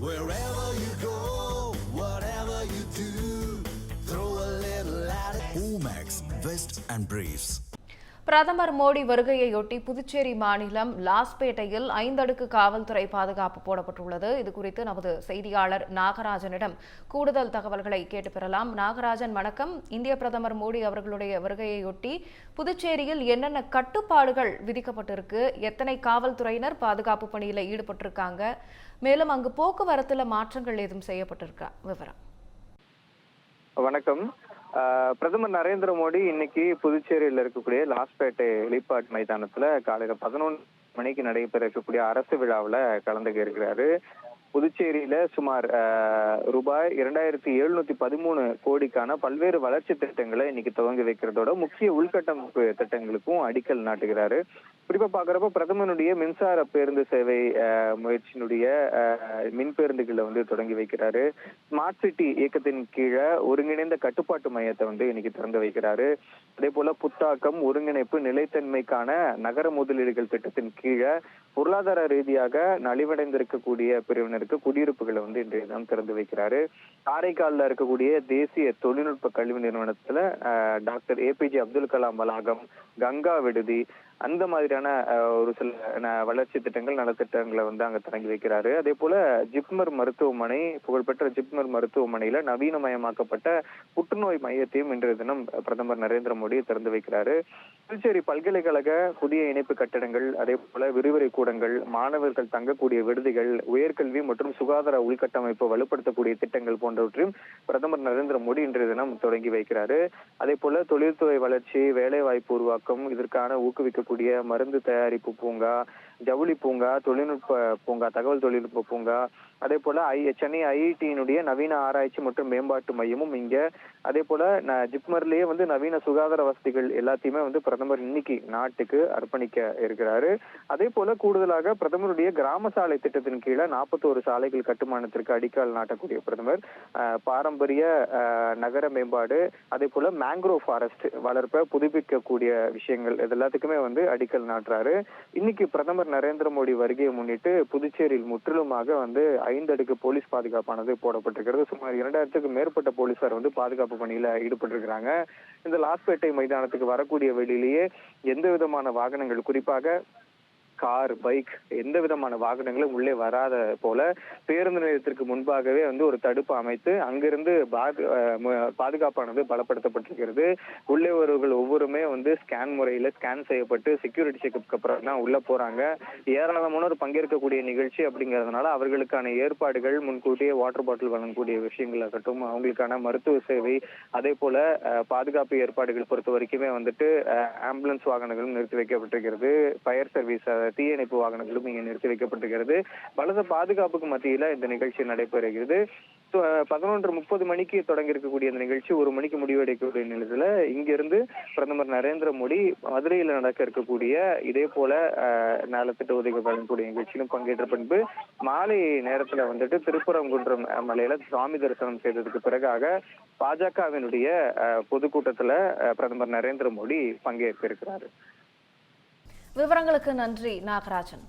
Wherever you go, whatever you do, throw a little at it. Omax, Vest and Briefs. பிரதமர் மோடி வருகையையொட்டி புதுச்சேரி மாநிலம் லாஸ்பேட்டையில் 5 அடுக்கு காவல்துறை பாதுகாப்பு போடப்பட்டுள்ளது. இதுகுறித்து நமது செய்தியாளர் நாகராஜனிடம் கூடுதல் தகவல்களை கேட்டு பெறலாம். நாகராஜன், வணக்கம். இந்திய பிரதமர் மோடி அவர்களுடைய வருகையையொட்டி புதுச்சேரியில் என்னென்ன கட்டுப்பாடுகள் விதிக்கப்பட்டிருக்கு, எத்தனை காவல்துறையினர் பாதுகாப்பு பணியில் ஈடுபட்டிருக்காங்க, மேலும் அங்கு போக்குவரத்துல மாற்றங்கள் ஏதும் செய்யப்பட்டிருக்கா, விவரம்? வணக்கம். பிரதமர் நரேந்திர மோடி இன்னைக்கு புதுச்சேரியில் இருக்கக்கூடிய லாஸ்பேட்டை ஹெலிபாட் மைதானத்துல காலையில 11 மணிக்கு நடைபெற இருக்கக்கூடிய அரசு விழாவில் கலந்துக்க இருக்கிறாரு. புதுச்சேரியில சுமார் ரூபாய் 2713 கோடிக்கான பல்வேறு வளர்ச்சி திட்டங்களை இன்னைக்கு துவங்கி வைக்கிறதோட முக்கிய உள்கட்டமைப்பு திட்டங்களுக்கும் அடிக்கல் நாட்டுகிறாரு. குறிப்பா பாக்குறப்ப பிரதமருடைய மின்சார பேருந்து சேவை முயற்சியினுடைய மின் பேருந்துகளை தொடங்கி வைக்கிறாரு. ஸ்மார்ட் சிட்டி இயக்கத்தின் கீழே ஒருங்கிணைந்த கட்டுப்பாட்டு மையத்தை இன்னைக்கு திறந்து வைக்கிறாரு. அதே போல புத்தாக்கம், ஒருங்கிணைப்பு, நிலைத்தன்மைக்கான நகர முதலீடுகள் திட்டத்தின் கீழே பொருளாதார ரீதியாக நலிவடைந்திருக்கக்கூடிய பிரிவினருக்கு குடியிருப்புகளை இன்றைய தினம் திறந்து வைக்கிறாரு. காரைக்காலில் இருக்கக்கூடிய தேசிய தொழில்நுட்ப கல்வி நிறுவனத்துல டாக்டர் APJ அப்துல் கலாம் வளாகம், கங்கா விடுதி, அந்த மாதிரியான ஒரு சில வளர்ச்சி திட்டங்கள், நலத்திட்டங்களை அங்க தொடங்கி வைக்கிறாரு. அதே போல ஜிப்மர் மருத்துவமனை, புகழ்பெற்ற ஜிப்மர் மருத்துவமனையில நவீனமயமாக்கப்பட்ட புற்றுநோய் மையத்தையும் இன்றைய தினம் பிரதமர் நரேந்திர மோடி திறந்து வைக்கிறாரு. புதுச்சேரி பல்கலைக்கழக புதிய இணைப்பு கட்டடங்கள், அதே போல விரிவுரை கூடங்கள், மாணவர்கள் தங்கக்கூடிய விடுதிகள், உயர்கல்வி மற்றும் சுகாதார உள்கட்டமைப்பு வலுப்படுத்தக்கூடிய திட்டங்கள் போன்றவற்றையும் பிரதமர் நரேந்திர மோடி இன்றைய தினம் தொடங்கி வைக்கிறாரு. அதே போல தொழில்துறை வளர்ச்சி, வேலை வாய்ப்பு உருவாக்கம், இதற்கான ஊக்குவிக்கக்கூடிய மருந்து தயாரிப்பு பூங்கா, ஜவுளி பூங்கா, தொழில்நுட்ப பூங்கா, தகவல் தொழில்நுட்ப பூங்கா, அதே போல சென்னை IIT நவீன ஆராய்ச்சி மற்றும் மேம்பாட்டு மையமும் இங்க, அதே போல ஜிப்மர்லயே நவீன சுகாதார வசதிகள் எல்லாத்தையுமே பிரதமர் இன்னைக்கு நாட்டுக்கு அர்ப்பணிக்க இருக்கிறாரு. அதே போல கூடுதலாக பிரதமருடைய கிராம சாலை திட்டத்தின் கீழே 41 சாலைகள் கட்டுமானத்திற்கு அடிக்கல் நாட்டக்கூடிய பிரதமர் பாரம்பரிய நகர மேம்பாடு, அதே போல மேங்க்ரோவ் ஃபாரஸ்ட் வளர்ப்ப புதுப்பிக்கக்கூடிய விஷயங்கள் இது எல்லாத்துக்குமே அடிக்கல் நாட்டுறாரு. இன்னைக்கு பிரதமர் நரேந்திர மோடி வருகையை முன்னிட்டு புதுச்சேரியில் முற்றிலுமாக 5 அடுக்கு போலீஸ் பாதுகாப்பானது போடப்பட்டிருக்கிறது. சுமார் 2000க்கும் மேற்பட்ட போலீசார் பாதுகாப்பு பணியில ஈடுபட்டிருக்கிறாங்க. இந்த லாஸ்பேட்டை மைதானத்துக்கு வரக்கூடிய வெளியிலேயே எந்த விதமான வாகனங்கள், குறிப்பாக கார், பைக், எந்த விதமான வாகனங்களும் உள்ளே வராத போல பேருந்து நிலையத்திற்கு முன்பாகவே ஒரு தடுப்பு அமைத்து அங்கிருந்து பாதுகாப்பானது பலப்படுத்தப்பட்டிருக்கிறது. உள்ளே வருவர்கள் ஒவ்வொருமே ஸ்கேன் முறையில ஸ்கேன் செய்யப்பட்டு செக்யூரிட்டி செக்அப்க்கு அப்புறம் தான் உள்ள போறாங்க. ஏராளமானோர் பங்கேற்கக்கூடிய நிகழ்ச்சி அப்படிங்கிறதுனால அவர்களுக்கான ஏற்பாடுகள், முன்கூட்டியே வாட்டர் பாட்டில் வழங்கக்கூடிய விஷயங்கள் ஆகட்டும், அவங்களுக்கான மருத்துவ சேவை, அதே போல பாதுகாப்பு ஏற்பாடுகள் பொறுத்த வரைக்குமே ஆம்புலன்ஸ் வாகனங்களும் நிறுத்தி வைக்கப்பட்டிருக்கிறது. ஃபயர் சர்வீஸ், தீயணைப்பு வாகனங்களும் இங்க நிறுத்தி வைக்கப்பட்டிருக்கிறது. பலத்த பாதுகாப்புக்கு மத்தியில இந்த நிகழ்ச்சி நடைபெறுகிறது. 11:30 மணிக்கு தொடங்கி இருக்கக்கூடிய இந்த நிகழ்ச்சி 1 மணிக்கு முடிவடையக்கூடிய நிலையில இங்கிருந்து பிரதமர் நரேந்திர மோடி மதுரையில நடக்க இருக்கக்கூடிய இதே போல நலத்திட்ட உதவிகள் வழங்கக்கூடிய நிகழ்ச்சியிலும் பங்கேற்ற பின்பு மாலை நேரத்துல திருப்பரங்குன்றம் மலையில சுவாமி தரிசனம் செய்ததுக்கு பிறகாக பாஜகவினுடைய பொதுக்கூட்டத்துல பிரதமர் நரேந்திர மோடி பங்கேற்க இருக்கிறாரு. விவரங்களுக்கு நன்றி நாகராஜன்.